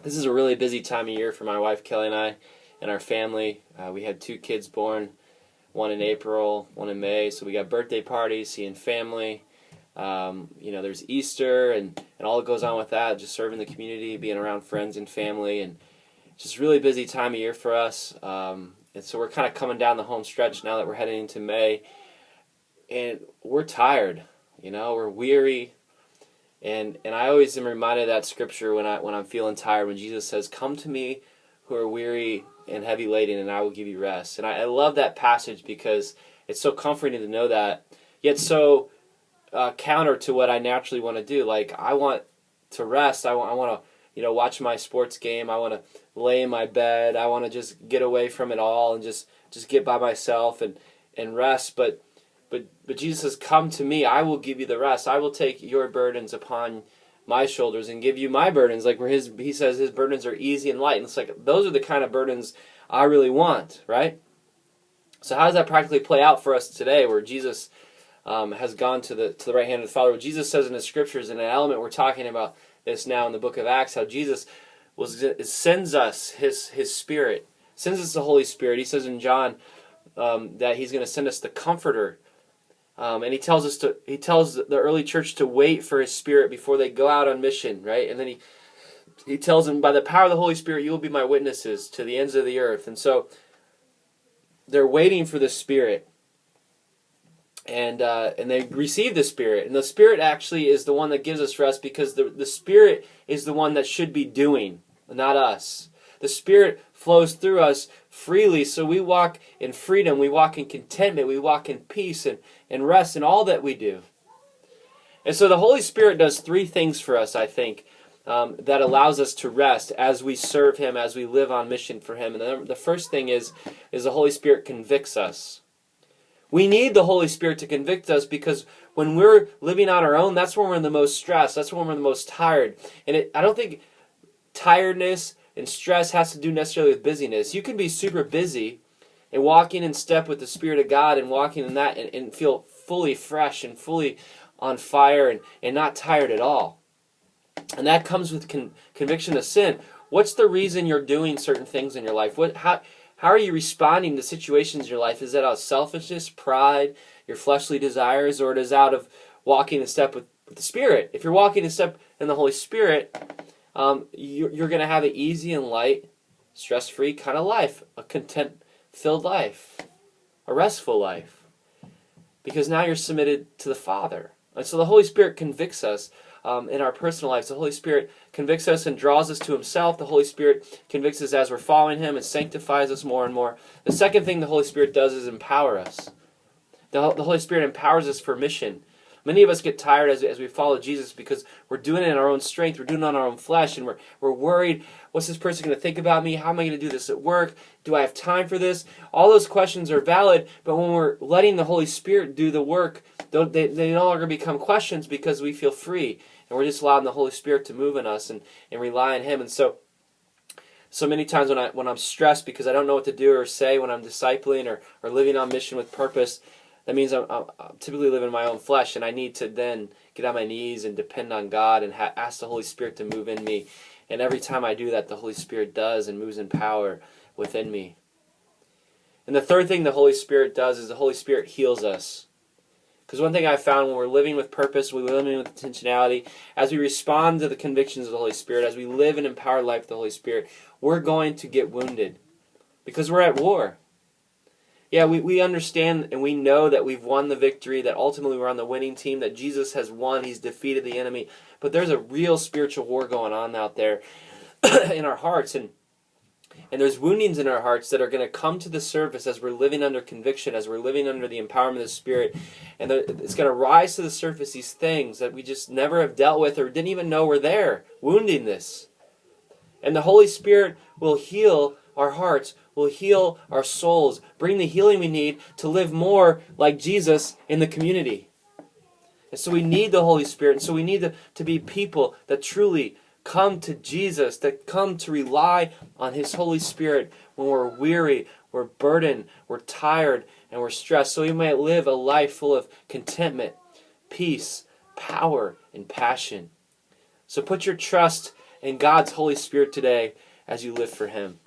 This is a really busy time of year for my wife Kelly and I and our family. We had 2 kids born, one in April, one in May. So we got birthday parties, seeing family. There's Easter and all that goes on with that, just serving the community, being around friends and family. And it's just a really busy time of year for us. And so we're kind of coming down the home stretch now that we're heading into May. And we're tired, we're weary. And I always am reminded of that scripture when I'm feeling tired, when Jesus says, "Come to me who are weary and heavy laden, and I will give you rest." And I love that passage because it's so comforting to know that, yet so counter to what I naturally want to do. Like, I want to rest. I want to watch my sports game. I want to lay in my bed. I want to just get away from it all and just get by myself and rest. But Jesus says, "Come to me, I will give you the rest. I will take your burdens upon my shoulders and give you my burdens." Like, where he says his burdens are easy and light. And it's like, those are the kind of burdens I really want, right? So how does that practically play out for us today, where Jesus has gone to the right hand of the Father? Well, Jesus says in the scriptures, in an element we're talking about this now in the book of Acts, how Jesus sends us his Spirit, sends us the Holy Spirit. He says in John that he's going to send us the Comforter. And he tells the early church to wait for his Spirit before they go out on mission, right? And then he tells them, "By the power of the Holy Spirit, you will be my witnesses to the ends of the earth." And so they're waiting for the Spirit, and they receive the Spirit. And the Spirit actually is the one that gives us rest, because the Spirit is the one that should be doing, not us. The Spirit flows through us freely, so we walk in freedom, we walk in contentment, we walk in peace and rest in all that we do. And so the Holy Spirit does 3 things for us, I think, that allows us to rest as we serve Him, as we live on mission for Him. And the first thing is the Holy Spirit convicts us. We need the Holy Spirit to convict us, because when we're living on our own, that's when we're the most stressed, that's when we're the most tired. And I don't think tiredness and stress has to do necessarily with busyness. You can be super busy and walking in step with the Spirit of God and walking in that and feel fully fresh and fully on fire and not tired at all. And that comes with conviction of sin. What's the reason you're doing certain things in your life? How are you responding to situations in your life? Is that out of selfishness, pride, your fleshly desires, or it is out of walking in step with the Spirit? If you're walking in step in the Holy Spirit, you're going to have an easy and light, stress-free kind of life, a content-filled life, a restful life, because now you're submitted to the Father. And so the Holy Spirit convicts us in our personal lives. The Holy Spirit convicts us and draws us to Himself. The Holy Spirit convicts us as we're following Him and sanctifies us more and more. The second thing the Holy Spirit does is empower us. The Holy Spirit empowers us for mission. Many of us get tired as we follow Jesus because we're doing it in our own strength, we're doing it on our own flesh, and we're worried, what's this person going to think about me? How am I going to do this at work? Do I have time for this? All those questions are valid, but when we're letting the Holy Spirit do the work, they no longer become questions, because we feel free, and we're just allowing the Holy Spirit to move in us and rely on Him. And so many times when I'm stressed because I don't know what to do or say, when I'm discipling or living on mission with purpose, that means I'm typically living in my own flesh, and I need to then get on my knees and depend on God and ask the Holy Spirit to move in me. And every time I do that, the Holy Spirit does and moves in power within me. And the third thing the Holy Spirit does is the Holy Spirit heals us. Because one thing I found, when we're living with purpose, we're living with intentionality, as we respond to the convictions of the Holy Spirit, as we live an empowered life with the Holy Spirit, we're going to get wounded, because we're at war. Yeah, we understand and we know that we've won the victory, that ultimately we're on the winning team, that Jesus has won, He's defeated the enemy. But there's a real spiritual war going on out there in our hearts, and there's woundings in our hearts that are going to come to the surface as we're living under conviction, as we're living under the empowerment of the Spirit. And it's going to rise to the surface, these things that we just never have dealt with or didn't even know were there, wounding this. And the Holy Spirit will heal our hearts, will heal our souls, bring the healing we need to live more like Jesus in the community. And so we need the Holy Spirit, and so we need to be people that truly come to Jesus, that come to rely on His Holy Spirit when we're weary, we're burdened, we're tired, and we're stressed, so we might live a life full of contentment, peace, power, and passion. So put your trust and God's Holy Spirit today as you live for Him.